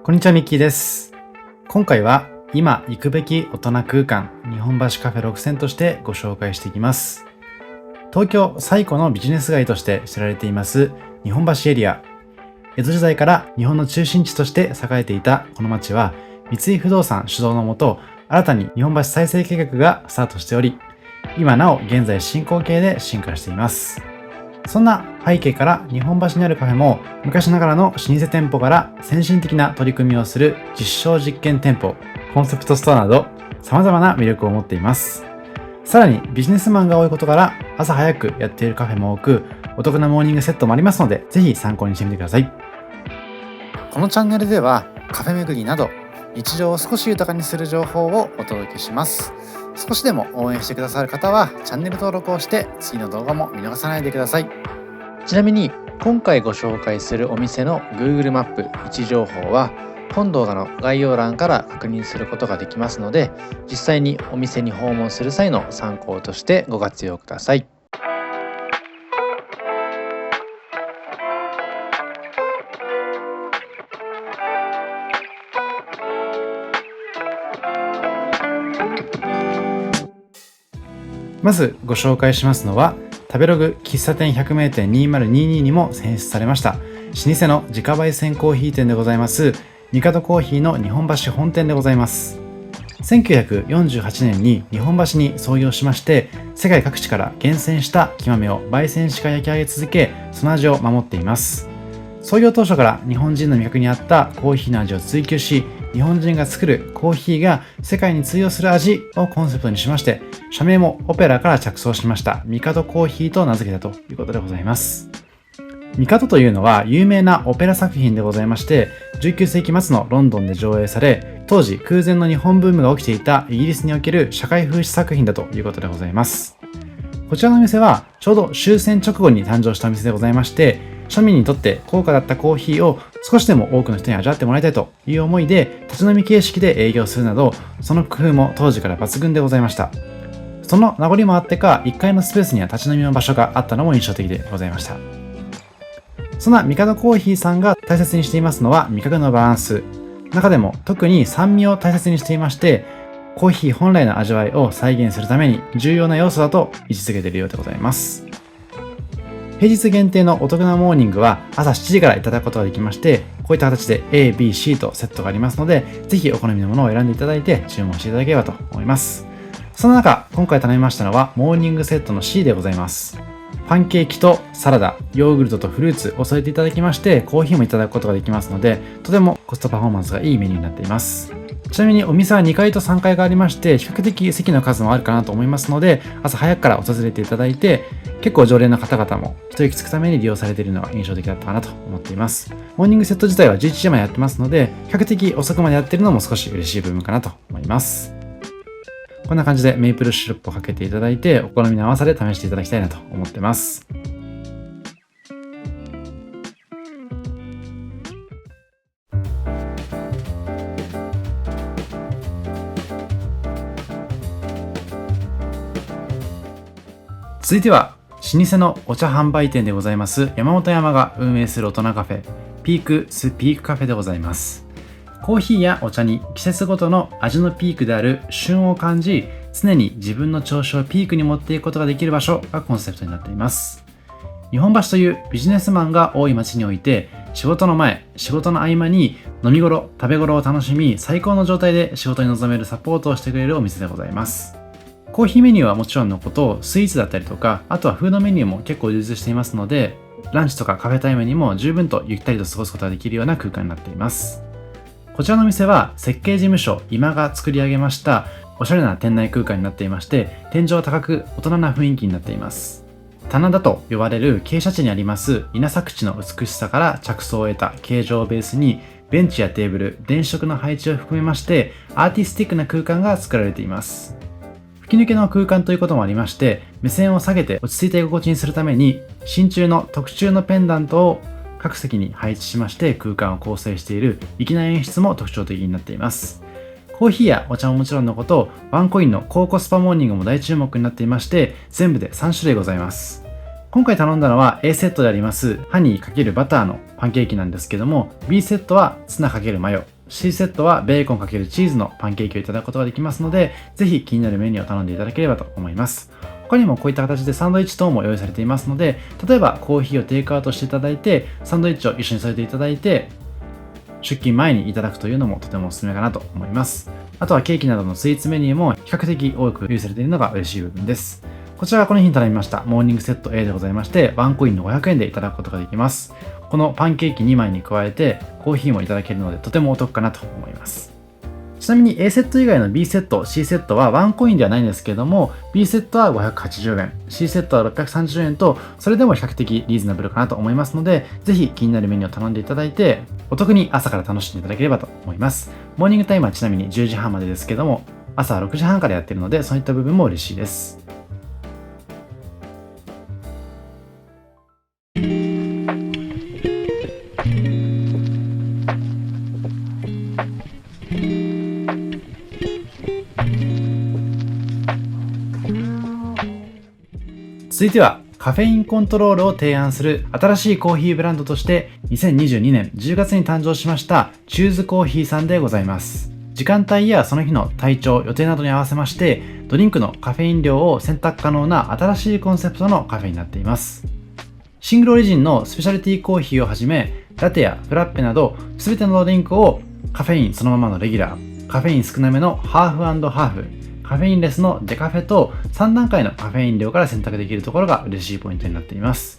こんにちは、ミッキーです。今回は今行くべき大人空間日本橋カフェ6選としてご紹介していきます。東京最古のビジネス街として知られています日本橋エリア。江戸時代から日本の中心地として栄えていたこの街は、三井不動産主導のもと新たに日本橋再生計画がスタートしており、今なお現在進行形で進化しています。そんな背景から日本橋にあるカフェも昔ながらの老舗店舗から先進的な取り組みをする実証実験店舗、コンセプトストアなど様々な魅力を持っています。さらにビジネスマンが多いことから朝早くやっているカフェも多く、お得なモーニングセットもありますので、ぜひ参考にしてみてください。このチャンネルではカフェ巡りなど日常を少し豊かにする情報をお届けします。少しでも応援してくださる方はチャンネル登録をして次の動画も見逃さないでください。ちなみに今回ご紹介するお店の Google マップ位置情報は本動画の概要欄から確認することができますので、実際にお店に訪問する際の参考としてご活用ください。まずご紹介しますのは、食べログ喫茶店百名店2022にも選出されました老舗の自家焙煎コーヒー店でございますミカドコーヒーの日本橋本店でございます。1948年に日本橋に創業しまして、世界各地から厳選した木豆を焙煎しか焼き上げ続け、その味を守っています。創業当初から日本人の味覚に合ったコーヒーの味を追求し、日本人が作るコーヒーが世界に通用する味をコンセプトにしまして、社名もオペラから着想しましたミカドコーヒーと名付けたということでございます。ミカドというのは有名なオペラ作品でございまして、19世紀末のロンドンで上映され、当時空前の日本ブームが起きていたイギリスにおける社会風刺作品だということでございます。こちらのお店はちょうど終戦直後に誕生したお店でございまして、庶民にとって高価だったコーヒーを少しでも多くの人に味わってもらいたいという思いで立ち飲み形式で営業するなど、その工夫も当時から抜群でございました。その名残もあってか、1階のスペースには立ち飲みの場所があったのも印象的でございました。そんなミカドコーヒーさんが大切にしていますのは味覚のバランス。中でも特に酸味を大切にしていまして、コーヒー本来の味わいを再現するために重要な要素だと位置づけているようでございます。平日限定のお得なモーニングは朝7時からいただくことができまして、こういった形で A、B、C とセットがありますので、ぜひお好みのものを選んでいただいて注文していただければと思います。その中、今回頼みましたのはモーニングセットの C でございます。パンケーキとサラダ、ヨーグルトとフルーツを添えていただきまして、コーヒーもいただくことができますので、とてもコストパフォーマンスがいいメニューになっています。ちなみにお店は2階と3階がありまして、比較的席の数もあるかなと思いますので、朝早くから訪れていただいて、結構常連の方々も一息つくために利用されているのが印象的だったかなと思っています。モーニングセット自体は11時までやってますので、比較的遅くまでやっているのも少し嬉しい部分かなと思います。こんな感じでメープルシロップをかけていただいて、お好みの甘さで試していただきたいなと思ってます。続いては老舗のお茶販売店でございます山本山が運営する大人カフェピークスピークカフェでございます。コーヒーやお茶に季節ごとの味のピークである旬を感じ、常に自分の調子をピークに持っていくことができる場所がコンセプトになっています。日本橋というビジネスマンが多い街において、仕事の前、仕事の合間に飲み頃、食べ頃を楽しみ、最高の状態で仕事に臨めるサポートをしてくれるお店でございます。コーヒーメニューはもちろんのこと、スイーツだったりとか、あとはフードメニューも結構充実していますので、ランチとかカフェタイムにも十分とゆったりと過ごすことができるような空間になっています。こちらのお店は設計事務所今が作り上げましたおしゃれな店内空間になっていまして、天井は高く大人な雰囲気になっています。棚田と呼ばれる傾斜地にあります稲作地の美しさから着想を得た形状をベースに、ベンチやテーブル、電飾の配置を含めましてアーティスティックな空間が作られています。吹き抜けの空間ということもありまして、目線を下げて落ち着いた居心地にするために真鍮の特注のペンダントを各席に配置しまして、空間を構成している粋な演出も特徴的になっています。コーヒーやお茶ももちろんのこと、ワンコインの高コスパモーニングも大注目になっていまして、全部で3種類ございます。今回頼んだのは A セットでありますハニー×バターのパンケーキなんですけども、 B セットはツナ×マヨ、C セットはベーコン×チーズのパンケーキをいただくことができますので、ぜひ気になるメニューを頼んでいただければと思います。他にもこういった形でサンドイッチ等も用意されていますので、例えばコーヒーをテイクアウトしていただいて、サンドイッチを一緒に添えていただいて、出勤前にいただくというのもとてもおすすめかなと思います。あとはケーキなどのスイーツメニューも比較的多く用意されているのが嬉しい部分です。こちらがこの日に頼みましたモーニングセット A でございまして、ワンコインの500円でいただくことができます。このパンケーキ2枚に加えてコーヒーもいただけるのでとてもお得かなと思います。ちなみに A セット以外の B セット、C セットはワンコインではないんですけれども、B セットは580円、C セットは630円と、それでも比較的リーズナブルかなと思いますので、ぜひ気になるメニューを頼んでいただいて、お得に朝から楽しんでいただければと思います。モーニングタイムはちなみに10時半までですけども、朝6時半からやっているので、そういった部分も嬉しいです。続いてはカフェインコントロールを提案する新しいコーヒーブランドとして2022年10月に誕生しましたチューズコーヒーさんでございます。時間帯やその日の体調、予定などに合わせましてドリンクのカフェイン量を選択可能な新しいコンセプトのカフェになっています。シングルオリジンのスペシャリティコーヒーをはじめラテやフラッペなど全てのドリンクをカフェインそのままのレギュラー、カフェイン少なめのハーフ&ハーフ、カフェインレスのデカフェと3段階のカフェイン量から選択できるところが嬉しいポイントになっています。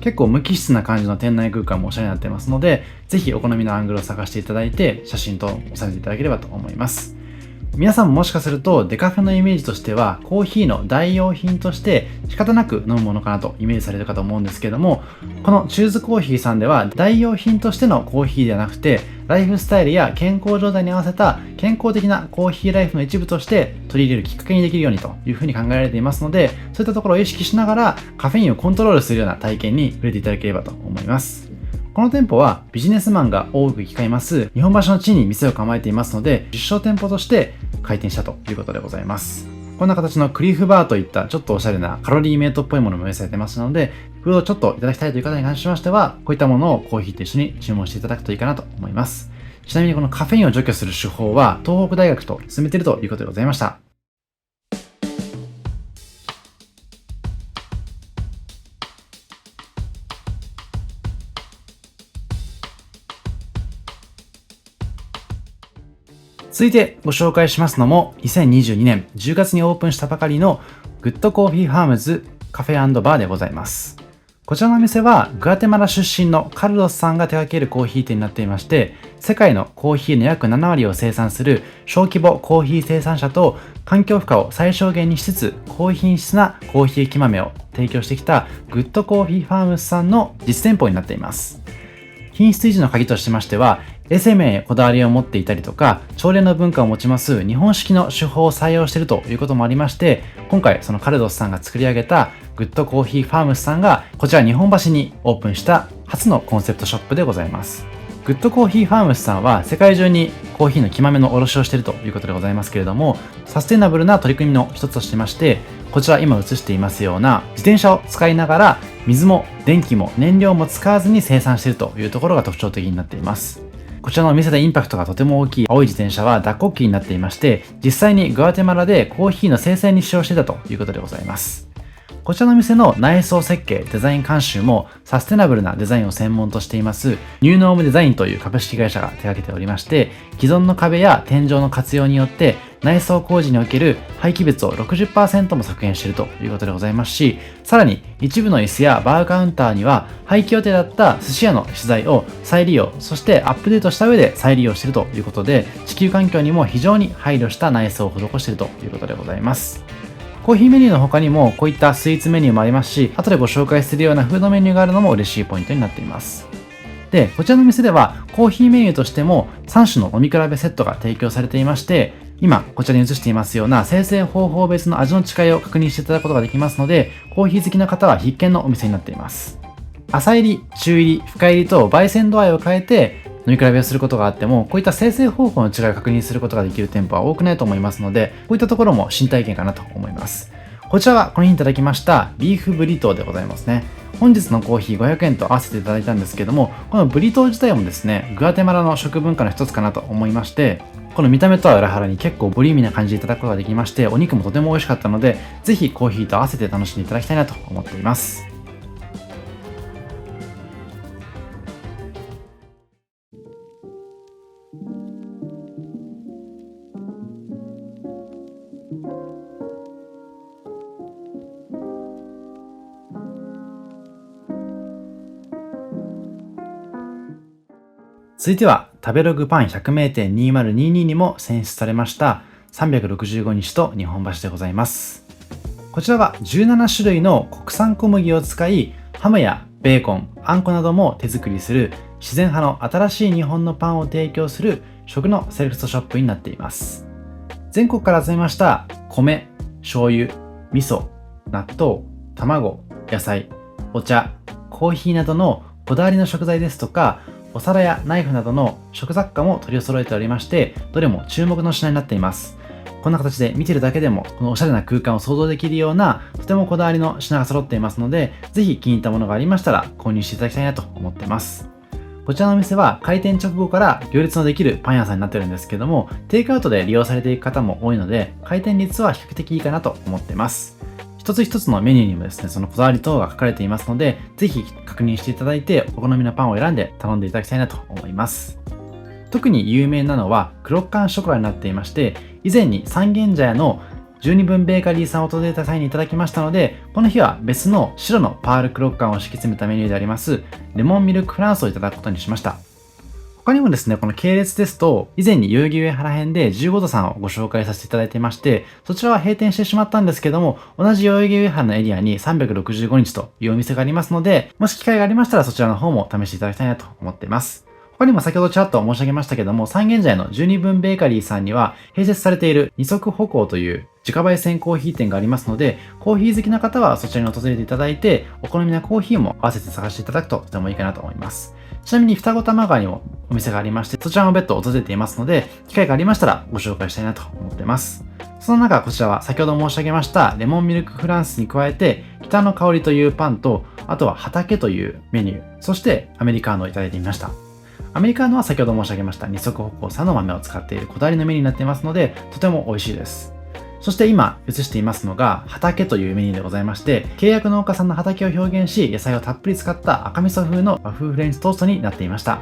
結構無機質な感じの店内空間もおしゃれになっていますので、ぜひお好みのアングルを探していただいて写真と収めていただければと思います。皆さんももしかするとデカフェのイメージとしてはコーヒーの代用品として仕方なく飲むものかなとイメージされるかと思うんですけども、このチューズコーヒーさんでは代用品としてのコーヒーではなくて、ライフスタイルや健康状態に合わせた健康的なコーヒーライフの一部として取り入れるきっかけにできるようにというふうに考えられていますので、そういったところを意識しながらカフェインをコントロールするような体験に触れていただければと思います。この店舗はビジネスマンが多く行き交います日本橋の地に店を構えていますので、実証店舗として開店したということでございます。こんな形のクリフバーといったちょっとおしゃれなカロリーメイトっぽいものも用意されてますので、フードをちょっといただきたいという方に関しましては、こういったものをコーヒーと一緒に注文していただくといいかなと思います。ちなみにこのカフェインを除去する手法は東北大学と進めているということでございました。続いてご紹介しますのも2022年10月にオープンしたばかりのグッドコーヒーファームズカフェ&バーでございます。こちらのお店はグアテマラ出身のカルロスさんが手掛けるコーヒー店になっていまして、世界のコーヒーの約7割を生産する小規模コーヒー生産者と環境負荷を最小限にしつつ高品質なコーヒー木豆を提供してきたグッドコーヒーファームズさんの実店舗になっています。品質維持の鍵としましては、衛生面へこだわりを持っていたりとか、朝礼の文化を持ちます日本式の手法を採用しているということもありまして、今回そのカルドスさんが作り上げたグッドコーヒーファームスさんがこちら日本橋にオープンした初のコンセプトショップでございます。グッドコーヒーファームスさんは世界中にコーヒーの木豆の卸をしているということでございますけれども、サステナブルな取り組みの一つとしてまして、こちら今映していますような自転車を使いながら水も電気も燃料も使わずに生産しているというところが特徴的になっています。こちらのお店でインパクトがとても大きい青い自転車は脱穀機になっていまして、実際にグアテマラでコーヒーの生成に使用していたということでございます。こちらのお店の内装設計、デザイン監修もサステナブルなデザインを専門としていますニューノームデザインという株式会社が手掛けておりまして、既存の壁や天井の活用によって内装工事における廃棄物を 60% も削減しているということでございますし、さらに一部の椅子やバーカウンターには廃棄予定だった寿司屋の資材を再利用、そしてアップデートした上で再利用しているということで、地球環境にも非常に配慮した内装を施しているということでございます。コーヒーメニューの他にもこういったスイーツメニューもありますし、後でご紹介するようなフードメニューがあるのも嬉しいポイントになっています。で、こちらの店ではコーヒーメニューとしても3種の飲み比べセットが提供されていまして、今こちらに映していますような生成方法別の味の違いを確認していただくことができますので、コーヒー好きな方は必見のお店になっています。浅入り、中入り、深入りと焙煎度合いを変えて飲み比べをすることがあっても、こういった生成方法の違いを確認することができる店舗は多くないと思いますので、こういったところも新体験かなと思います。ここちらはこの日いただきましたビーフブリトーでございますね。本日のコーヒー500円と合わせていただいたんですけども、このブリトー自体もですね、グアテマラの食文化の一つかなと思いまして、この見た目とは裏腹に結構ボリューミーな感じでいただくことができまして、お肉もとても美味しかったので、ぜひコーヒーと合わせて楽しんでいただきたいなと思っています。続いては、食べログパン100名店2022にも選出されました365日と日本橋でございます。こちらは17種類の国産小麦を使い、ハムやベーコン、あんこなども手作りする自然派の新しい日本のパンを提供する食のセレクトショップになっています。全国から集めました米、醤油、味噌、納豆、卵、野菜、お茶、コーヒーなどのこだわりの食材ですとか、お皿やナイフなどの食雑貨も取り揃えておりまして、どれも注目の品になっています。こんな形で見てるだけでも、このおしゃれな空間を想像できるような、とてもこだわりの品が揃っていますので、ぜひ気に入ったものがありましたら購入していただきたいなと思っています。こちらのお店は開店直後から行列のできるパン屋さんになってるんですけども、テイクアウトで利用されていく方も多いので、開店率は比較的いいかなと思っています。一つ一つのメニューにもですね、そのこだわり等が書かれていますので、ぜひ確認していただいて、お好みのパンを選んで頼んでいただきたいなと思います。特に有名なのは、クロッカンショコラになっていまして、以前に三軒茶屋の十二分ベーカリーさんを訪れた際にいただきましたので、この日は別の白のパールクロッカンを敷き詰めたメニューであります、レモンミルクフランスをいただくことにしました。他にもですね、この系列ですと、以前に代々木上原編で15度さんをご紹介させていただいていまして、そちらは閉店してしまったんですけども、同じ代々木上原のエリアに365日というお店がありますので、もし機会がありましたらそちらの方も試していただきたいなと思っています。他にも先ほどちらっと申し上げましたけども、三軒茶屋の十二分ベーカリーさんには、併設されている二足歩行という自家焙煎コーヒー店がありますので、コーヒー好きな方はそちらに訪れていただいて、お好みなコーヒーも合わせて探していただくととてもいいかなと思います。ちなみに双子玉川にもお店がありまして、そちらも別途訪れていますので、機会がありましたらご紹介したいなと思っています。その中、こちらは先ほど申し上げましたレモンミルクフランスに加えて、北の香りというパンと、あとは畑というメニュー、そしてアメリカーノをいただいてみました。アメリカーノは先ほど申し上げました二足歩行さんの豆を使っているこだわりのメニューになっていますので、とても美味しいです。そして今映していますのが畑というメニューでございまして、契約農家さんの畑を表現し、野菜をたっぷり使った赤味噌風の和風フレンチトーストになっていました。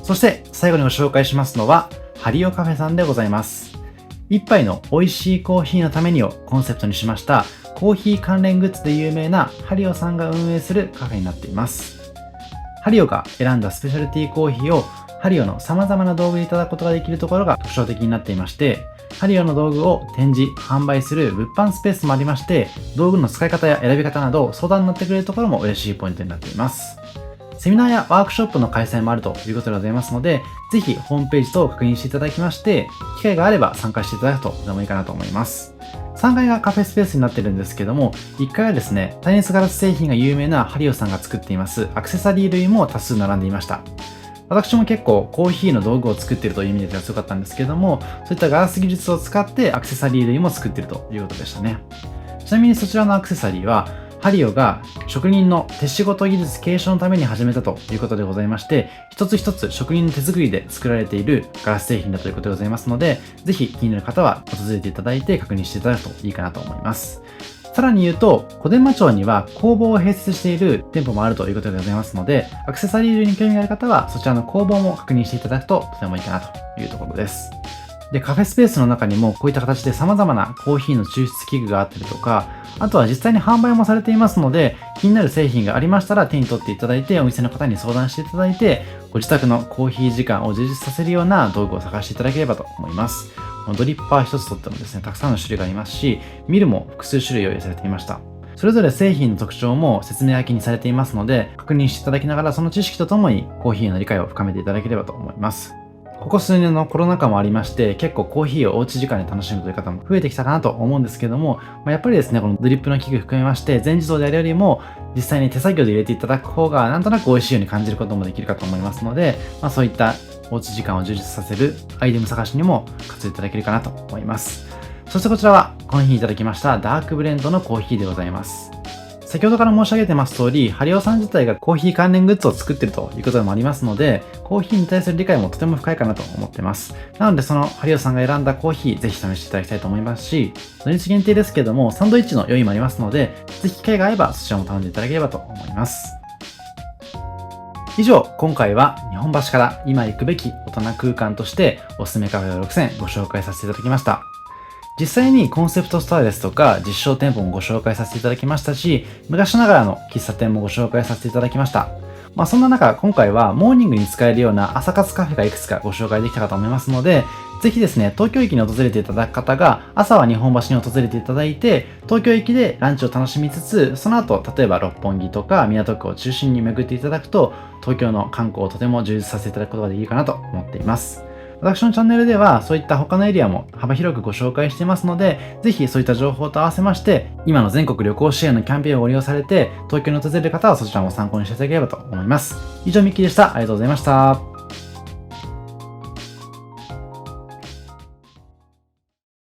そして最後にご紹介しますのはハリオカフェさんでございます。一杯の美味しいコーヒーのためにをコンセプトにしましたコーヒー関連グッズで有名なハリオさんが運営するカフェになっています。ハリオが選んだスペシャルティーコーヒーをハリオの様々な道具でいただくことができるところが特徴的になっていまして、ハリオの道具を展示、販売する物販スペースもありまして、道具の使い方や選び方など相談になってくれるところも嬉しいポイントになっています。セミナーやワークショップの開催もあるということでございますので、ぜひホームページ等を確認していただきまして、機会があれば参加していただくととてもいいかなと思います。3階がカフェスペースになっているんですけども、1階はですね、耐熱ガラス製品が有名なハリオさんが作っていますアクセサリー類も多数並んでいました。私も結構コーヒーの道具を作っているという意味では強かったんですけども、そういったガラス技術を使ってアクセサリー類も作っているということでしたね。ちなみにそちらのアクセサリーは、ハリオが職人の手仕事技術継承のために始めたということでございまして、一つ一つ職人の手作りで作られているガラス製品だということでございますので、ぜひ気になる方は訪れていただいて確認していただくといいかなと思います。さらに言うと、小伝馬町には工房を併設している店舗もあるということでございますので、アクセサリー類に興味がある方はそちらの工房も確認していただくととてもいいかなというところです。で、カフェスペースの中にもこういった形で様々なコーヒーの抽出器具があったりとか、あとは実際に販売もされていますので、気になる製品がありましたら手に取っていただいて、お店の方に相談していただいて、ご自宅のコーヒー時間を充実させるような道具を探していただければと思います。ドリッパー一つとってもですね、たくさんの種類がありますし、ミルも複数種類用意されていました。それぞれ製品の特徴も説明書きにされていますので、確認していただきながらその知識とともにコーヒーの理解を深めていただければと思います。ここ数年のコロナ禍もありまして、結構コーヒーをおうち時間で楽しむという方も増えてきたかなと思うんですけども、やっぱりですね、このドリップの器具含めまして、全自動でやるよりも、実際に手作業で入れていただく方が、なんとなく美味しいように感じることもできるかと思いますので、そういったおうち時間を充実させるアイテム探しにも活用いただけるかなと思います。そしてこちらは、この日いただきましたダークブレンドのコーヒーでございます。先ほどから申し上げてます通り、ハリオさん自体がコーヒー関連グッズを作っているということでもありますので、コーヒーに対する理解もとても深いかなと思っています。なので、そのハリオさんが選んだコーヒー、ぜひ試していただきたいと思いますし、土日限定ですけども、サンドイッチの用意もありますので、ぜひ機会があればそちらも頼んでいただければと思います。以上、今回は日本橋から今行くべき大人空間としておすすめカフェを6選ご紹介させていただきました。実際にコンセプトストアですとか実証店舗もご紹介させていただきましたし、昔ながらの喫茶店もご紹介させていただきました。そんな中、今回はモーニングに使えるような朝活カフェがいくつかご紹介できたかと思いますので、ぜひですね、東京駅に訪れていただく方が、朝は日本橋に訪れていただいて、東京駅でランチを楽しみつつ、その後、例えば六本木とか港区を中心に巡っていただくと、東京の観光をとても充実させていただくことができるかなと思っています。私のチャンネルではそういった他のエリアも幅広くご紹介していますので、ぜひそういった情報と合わせまして、今の全国旅行支援のキャンペーンをご利用されて、東京に訪れる方はそちらも参考にしていただければと思います。以上、ミッキーでした。ありがとうございました。